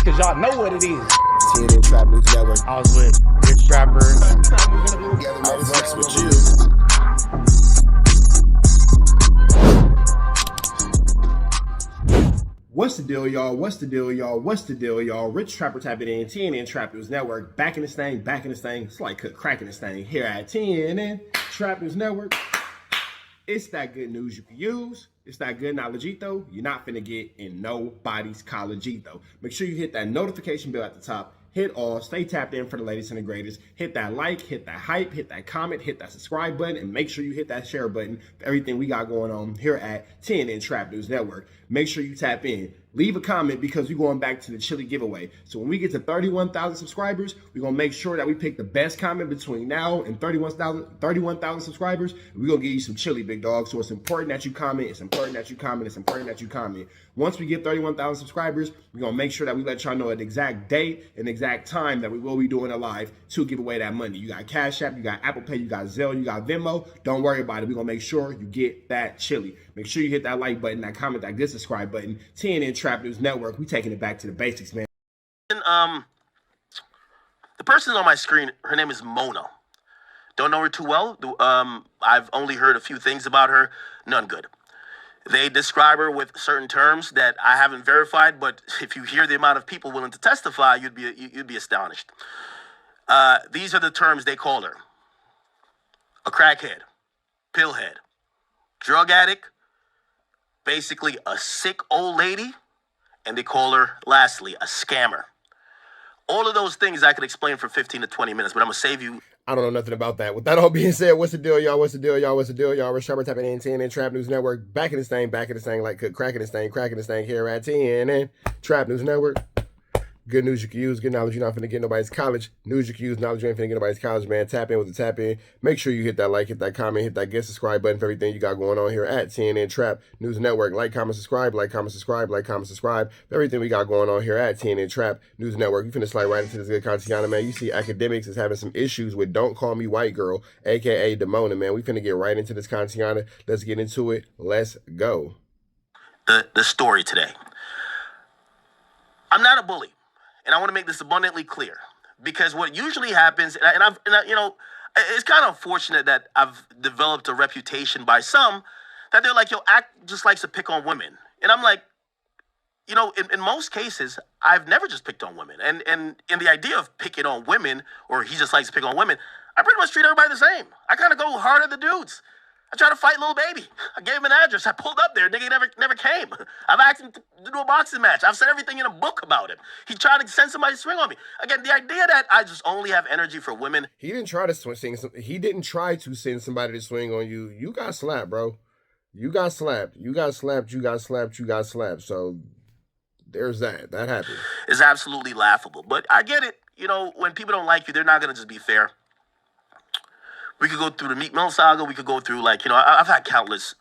cause y'all know what it is. TNN Trap News Network. I was with Rich Trapper. I flex with you. What's the deal, y'all? What's the deal, y'all? What's the deal, y'all? Rich Trapper tapping in, TNN Trap News Network. Back in this thing, back in this thing. It's like cracking this thing here at TNN Trap News Network. It's that good news you can use. It's that good knowledge-ito you're not finna get in nobody's college-ito. Make sure you hit that notification bell at the top. Hit all. Stay tapped in for the latest and the greatest. Hit that like, hit that hype, hit that comment, hit that subscribe button, and make sure you hit that share button for everything we got going on here at TNN Trap News Network. Make sure you tap in. Leave a comment because we're going back to the chili giveaway. So when we get to 31,000 subscribers, we're going to make sure that we pick the best comment between now and 31,000 subscribers. We're going to give you some chili, big dog. So it's important that you comment. It's important that you comment. It's important that you comment. Once we get 31,000 subscribers, we're going to make sure that we let y'all know an exact date and exact time that we will be doing a live to give away that money. You got Cash App, you got Apple Pay, you got Zelle, you got Venmo. Don't worry about it. We're going to make sure you get that chili. Make sure you hit that like button, that comment, that good subscribe button. TNN Trap News Network. We taking it back to the basics, man. The person on my screen, her name is Mona. Don't know her too well. I've only heard a few things about her. None good. They describe her with certain terms that I haven't verified, but if you hear the amount of people willing to testify, you'd be astonished. These are the terms they call her: a crackhead, pillhead, drug addict, basically a sick old lady, and they call her, lastly, a scammer. All of those things I could explain for 15 to 20 minutes, but I'm going to save you. I don't know nothing about that. With that all being said, what's the deal, y'all? What's the deal, y'all? What's the deal, y'all? Rich Trapper tapping in, TNN Trap News Network. Back in this thing, like cracking this thing here at TNN Trap News Network. Good news you can use, good knowledge you're not finna get nobody's college. News you can use, knowledge you ain't finna get nobody's college, man. Tap in with the tap in. Make sure you hit that like, hit that comment, hit that get subscribe button for everything you got going on here at TNN Trap News Network. Like, comment, subscribe, like, comment, subscribe, like, comment, subscribe for everything we got going on here at TNN Trap News Network. You finna slide right into this good content, man. You see Akademiks is having some issues with Don't Call Me White Girl, aka Demona, man. We finna get right into this content. Let's get into it. Let's go. The story today. I'm not a bully. And I want to make this abundantly clear, because what usually happens, it's kind of unfortunate that I've developed a reputation by some that they're like, yo, Act just likes to pick on women. And I'm like, in most cases, I've never just picked on women. And in the idea of picking on women, or he just likes to pick on women, I pretty much treat everybody the same. I kind of go hard at the dudes. I tried to fight Lil Baby. I gave him an address. I pulled up there. Nigga never came. I've asked him to do a boxing match. I've said everything in a book about him. He tried to send somebody to swing on me. Again, the idea that I just only have energy for women. He didn't try to He didn't try to send somebody to swing on you. You got slapped, bro. You got slapped. You got slapped. You got slapped. You got slapped. So there's that. That happened. It's absolutely laughable. But I get it. When people don't like you, they're not going to just be fair. We could go through the Meek Mill saga. We could go through, I've had countless,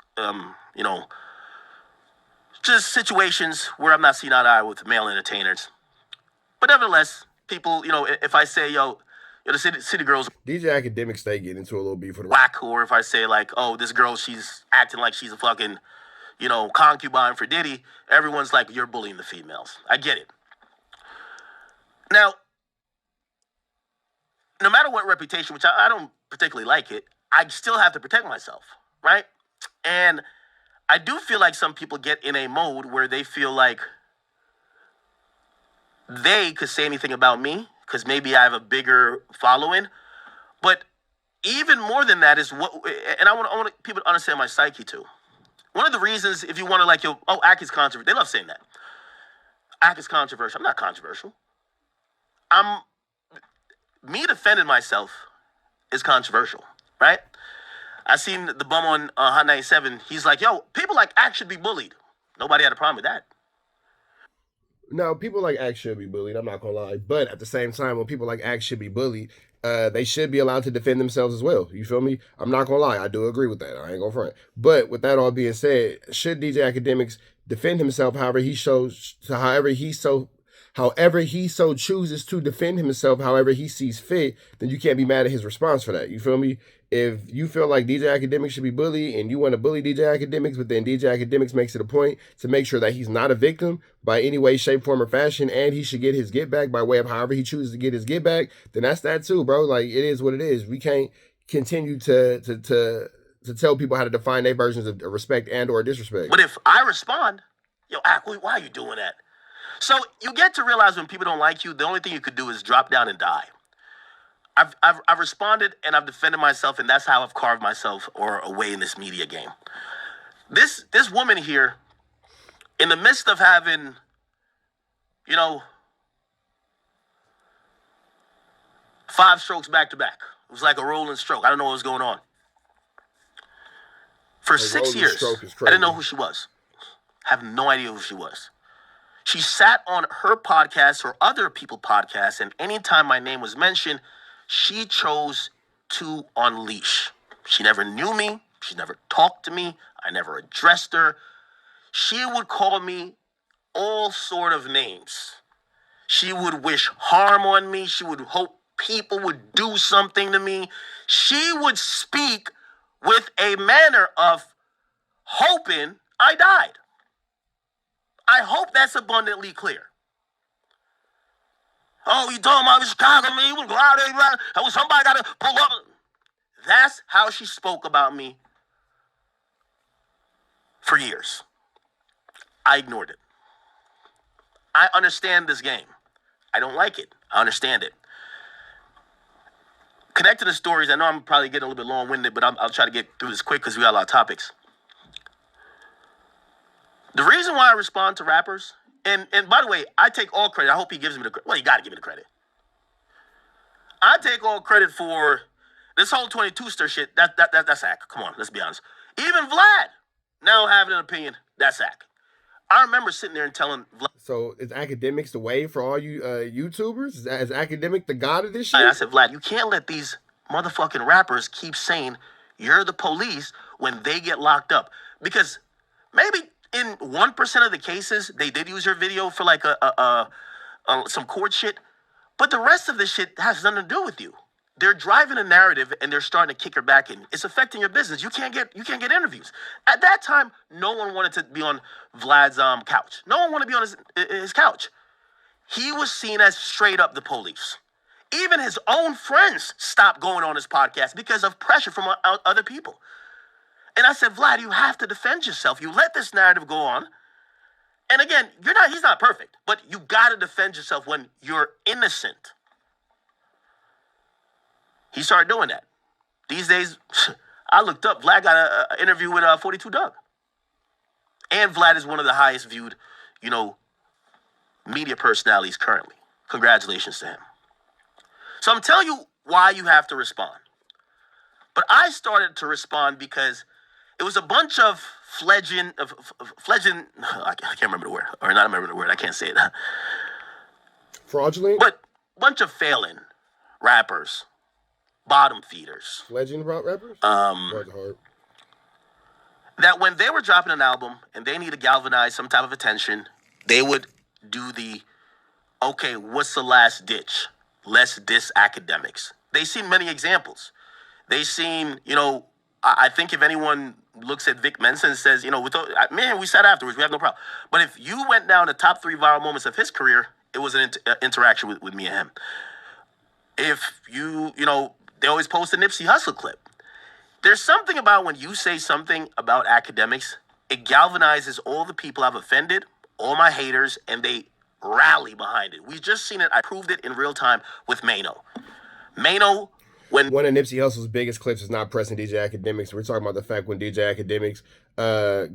just situations where I'm not seeing eye to eye with male entertainers. But nevertheless, people, if I say, the city girls. DJ Akademiks, they get into a little beef for the whack, or if I say, oh, this girl, she's acting like she's a fucking, concubine for Diddy, everyone's like, you're bullying the females. I get it. Now, no matter what reputation, which I don't particularly like it, I still have to protect myself, right? And I do feel like some people get in a mode where they feel like they could say anything about me because maybe I have a bigger following. But even more than that is and I want people to understand my psyche too. One of the reasons, if you want to Ack is controversial. They love saying that. Ack is controversial. I'm not controversial. Me defending myself is controversial, right? I seen the bum on Hot 97. He's like, yo, people like Ack should be bullied. Nobody had a problem with that. No, people like Ack should be bullied. I'm not going to lie. But at the same time, when people like Ack should be bullied, they should be allowed to defend themselves as well. You feel me? I'm not going to lie. I do agree with that. I ain't going to front. But with that all being said, should DJ Akademiks defend himself however he however he so chooses to defend himself, however he sees fit, then you can't be mad at his response for that. You feel me? If you feel like DJ Akademiks should be bullied and you want to bully DJ Akademiks, but then DJ Akademiks makes it a point to make sure that he's not a victim by any way, shape, form, or fashion, and he should get his get back by way of however he chooses to get his get back, then that's that too, bro. Like, it is what it is. We can't continue to tell people how to define their versions of respect and or disrespect. But if I respond, yo, Ak, why are you doing that? So you get to realize when people don't like you, the only thing you could do is drop down and die. I've responded and I've defended myself, and that's how I've carved myself away in this media game. This woman here, in the midst of having, 5 strokes back to back. It was like a rolling stroke. I don't know what was going on. For 6 years, I didn't know who she was. Have no idea who she was. She sat on her podcast or other people's podcasts, and anytime my name was mentioned, she chose to unleash. She never knew me. She never talked to me. I never addressed her. She would call me all sort of names. She would wish harm on me. She would hope people would do something to me. She would speak with a manner of hoping I died. I hope that's abundantly clear. Oh, you talking about Chicago, me? We go out there, somebody got to pull up. That's how she spoke about me for years. I ignored it. I understand this game. I don't like it. I understand it. Connecting the stories, I know I'm probably getting a little bit long-winded, but I'll try to get through this quick because we got a lot of topics. The reason why I respond to rappers, and by the way, I take all credit. I hope he gives me the credit. Well, you got to give me the credit. I take all credit for this whole 22 stir shit. That's Ak. Come on, let's be honest. Even Vlad now having an opinion, that's Ak. I remember sitting there and telling Vlad. So is Akademiks the way for all you YouTubers? Is Akademiks the god of this shit? I said, Vlad, you can't let these motherfucking rappers keep saying you're the police when they get locked up. Because maybe in 1% of the cases, they did use your video for like some court shit. But the rest of the shit has nothing to do with you. They're driving a narrative and they're starting to kick her back in. It's affecting your business. You can't get interviews. At that time, no one wanted to be on Vlad's couch. No one wanted to be on his couch. He was seen as straight up the police. Even his own friends stopped going on his podcast because of pressure from other people. And I said, Vlad, you have to defend yourself. You let this narrative go on. And again, he's not perfect, but you got to defend yourself when you're innocent. He started doing that. These days, I looked up, Vlad got an interview with 42 Doug. And Vlad is one of the highest viewed, media personalities currently. Congratulations to him. So I'm telling you why you have to respond. But I started to respond because it was a bunch of fledgling, I can't remember the word, or not remember the word, I can't say that. Fraudulent? But a bunch of failing rappers, bottom feeders. Fledgling rappers? That when they were dropping an album and they need to galvanize some type of attention, they would do okay, what's the last ditch? Let's diss Akademiks. They've seen many examples. They've seen, I think if anyone looks at Vic Mensa and says, we said afterwards, we have no problem. But if you went down the top 3 viral moments of his career, it was an interaction with me and him. If they always post a Nipsey Hussle clip. There's something about when you say something about Akademiks, it galvanizes all the people I've offended, all my haters, and they rally behind it. We've just seen it. I proved it in real time with Mano. Mano, when one of Nipsey Hussle's biggest clips is not pressing DJ Akademiks. We're talking about the fact when DJ Akademiks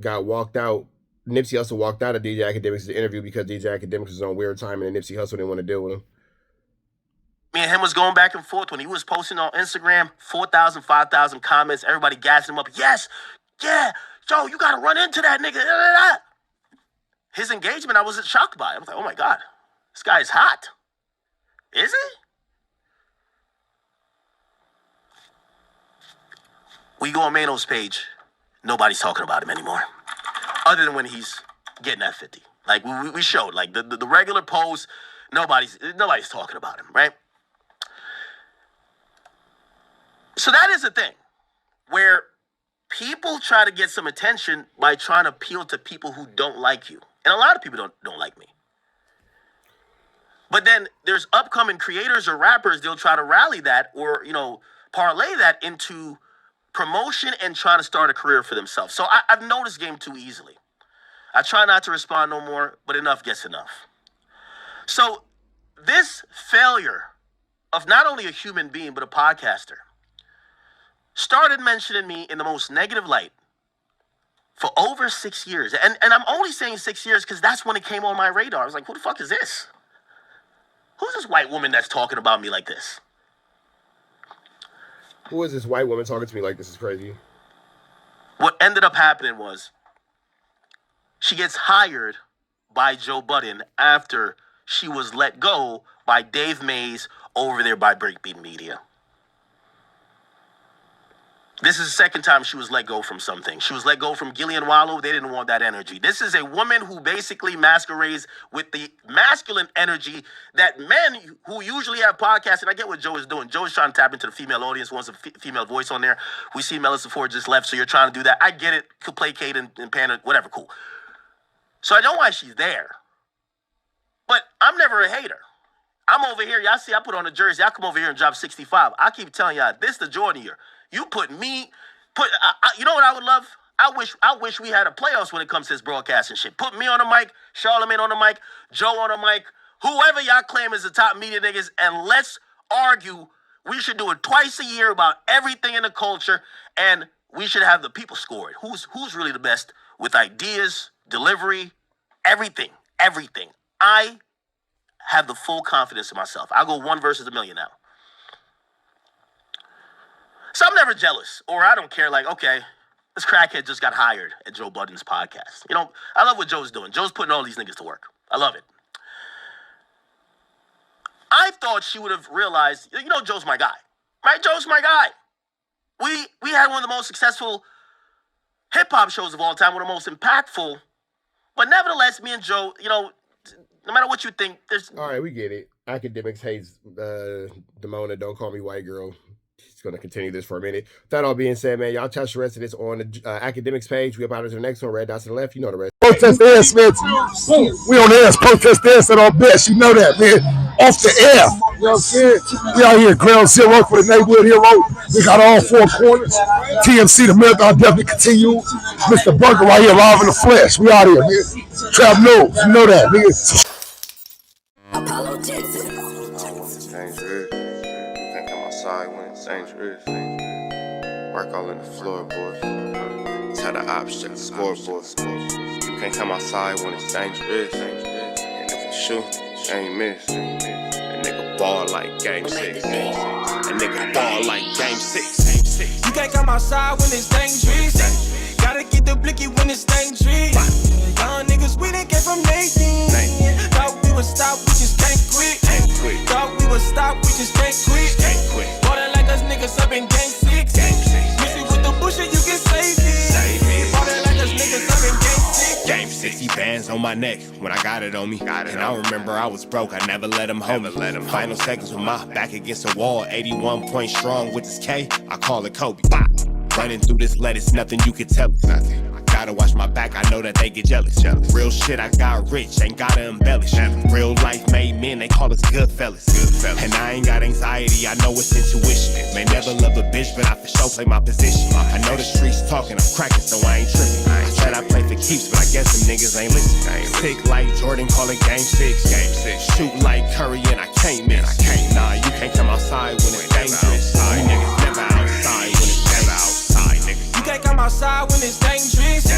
got walked out. Nipsey Hussle walked out of DJ Akademiks' interview because DJ Akademiks was on weird time and Nipsey Hussle didn't want to deal with him. Me and him was going back and forth when he was posting on Instagram, 4,000, 5,000 comments, everybody gassing him up. Yes, yeah, Joe, you got to run into that nigga. His engagement, I was shocked by. I was like, oh my God, this guy is hot. Is he? We go on Mano's page, nobody's talking about him anymore. Other than when he's getting that 50. Like we showed, like the regular post, nobody's talking about him, right? So that is a thing where people try to get some attention by trying to appeal to people who don't like you. And a lot of people don't like me. But then there's upcoming creators or rappers, they'll try to rally that or, parlay that into promotion and trying to start a career for themselves. So I've known this game too easily. I try not to respond no more, but enough gets enough. So this failure of not only a human being, but a podcaster, started mentioning me in the most negative light for over 6 years. And I'm only saying 6 years because that's when it came on my radar. I was like, who the fuck is this? Who's this white woman that's talking about me like this? Who is this white woman talking to me like this? Is crazy. What ended up happening was she gets hired by Joe Budden after she was let go by Dave Mays over there by Breakbeat Media. This is the second time she was let go from something. She was let go from Gillian Wallow. They didn't want that energy. This is a woman who basically masquerades with the masculine energy that men who usually have podcasts, and I get what Joe is doing. Joe is trying to tap into the female audience, wants a female voice on there. We see Melissa Ford just left, so you're trying to do that. I get it. Could placate and pander, whatever, cool. So I know why she's there. But I'm never a hater. I'm over here. Y'all see I put on a jersey. I come over here and drop 65. I keep telling y'all, this the Jordan year. You you know what I would love? I wish we had a playoffs when it comes to this broadcasting shit. Put me on the mic, Charlamagne on the mic, Joe on the mic, whoever y'all claim is the top media niggas, and let's argue. We should do it twice a year about everything in the culture, and we should have the people score it. Who's really the best with ideas, delivery, everything. I have the full confidence in myself. I'll go 1 versus a million now. So I'm never jealous, or I don't care, like, okay, this crackhead just got hired at Joe Budden's podcast. I love what Joe's doing. Joe's putting all these niggas to work. I love it. I thought she would have realized, Joe's my guy, right? Joe's my guy. We had one of the most successful hip-hop shows of all time, one of the most impactful, but nevertheless, me and Joe, no matter what you think, there's... All right, we get it. Akademiks hates Demona, don't call me white girl. He's going to continue this for a minute. With that all being said, man, y'all touch the rest of this on the Akademiks page. We up out to the next one. Red dots to the left. You know the rest. Protest the air, Smith. We on the air. Protest the air at our best. You know that, man. Off the air. You know what I'm saying? We out here, ground zero for the neighborhood hero. We got all 4 corners. TMC, the marathon definitely continues. Mr. Burger right here, live in the flesh. We out here, man. Trap knows. You know that, nigga. Apollo Texas. When it's dangerous, work all in the floorboard. Tell the ops check the scoreboard. You can't come outside when it's dangerous. And if you shoot, you ain't miss. A nigga ball like game 6. A nigga ball like game 6. You can't come outside when it's dangerous. Gotta get the blicky when it's dangerous. Young niggas, we didn't get from Nathan. Thought we would stop, we just can't quit. Thought we would stop, we just can't quit. Ballin' like us niggas up in game 6. Missy with the bullshit, you can save it. Ballin' like us niggas up in game 6. Game 60 bands on my neck when I got it on me. And I remember I was broke, I never let him hold me. Final seconds with my back against the wall. 81 point strong with this K, I call it Kobe. Running through this lettuce, nothing you can tell it. Gotta watch my back, I know that they get jealous. Real shit, I got rich, ain't gotta embellish. Real life made men, they call us good fellas. And I ain't got anxiety, I know it's intuition. May never love a bitch, but I for sure play my position. I know the streets talking, I'm cracking, so I ain't tripping. I said I play for keeps, but I guess them niggas ain't listening. Sick like Jordan, call it game 6. Shoot like Curry, and I can't miss. Nah, you can't come outside when it's dangerous. You niggas never outside when it's never outside, nigga. You can't come outside when it's dangerous.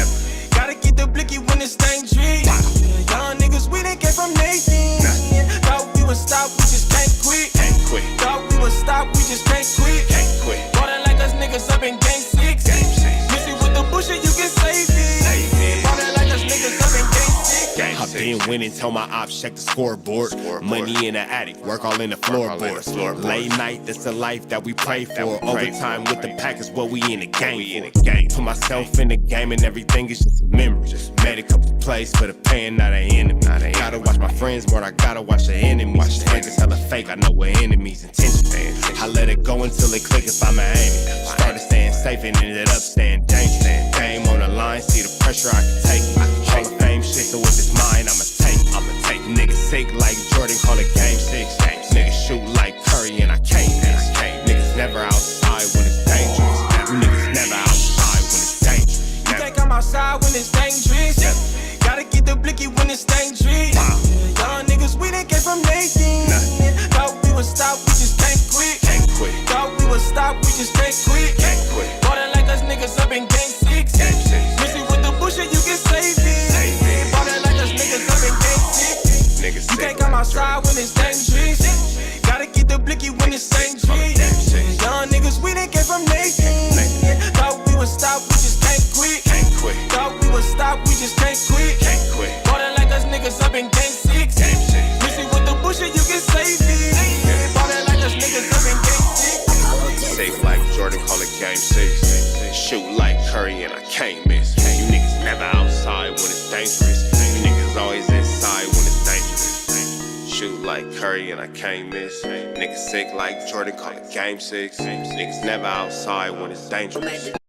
Gotta get the blicky when it's dangerous. Young niggas, we didn't get from Nathan. Thought we would stop, we just can't quit. Thought we would stop, we just can't quit. Ballin' like us niggas up in game 6. Missy with the bullshit, you can save it. Ballin' like us niggas up in game 6. I've been the winning, tell my ops check the scoreboard. Money in the attic, work all in the floorboards. Late night, that's the life that we pray for. Overtime with the pack is what we in the game for. Put myself in the game and everything is just a memory. Made a couple plays for the pain, not an enemy. Gotta watch my friends more, I gotta watch the enemies. Niggas hella fake, I know what enemies' intentions. I let it go until it click if I'm aiming. Started staying safe and ended up staying dangerous. Game on the line, see the pressure I can take. Hall of Fame shit, so if it's mine, I'ma take. Niggas sick like Jordan, call it game 6. Niggas shoot like Curry and I can't miss. Niggas never outside when it's dangerous. Niggas never outside when it's dangerous. You can't come outside when it's dangerous. Gotta get the blicky when it's dangerous. Young niggas, we didn't get from Nathan. Thought we would stop, we just can't quit. Thought we would stop, we just can't quit. Ballin' like us niggas up in game 6. Missing with the bullshit, you can save it. Ballin' like us niggas up in game 6. You can't come outside when it's dangerous. Gotta get the blicky when it's dangerous. Young niggas, we didn't get from Nathan. Thought we would stop, we just can't quit. Thought we would stop, we just can't quit. Ballin' like us niggas up in game 6. Missing with the bullshit, you can save it. Ballin' like us niggas up in game 6. Safe like Jordan, call it game 6. Shoot like Curry and I can't miss. You niggas never outside when it's dangerous. You niggas always inside when it's dangerous. Shoot like Curry and I can't miss. Niggas sick like Jordan, call it game 6. Niggas never outside when it's dangerous.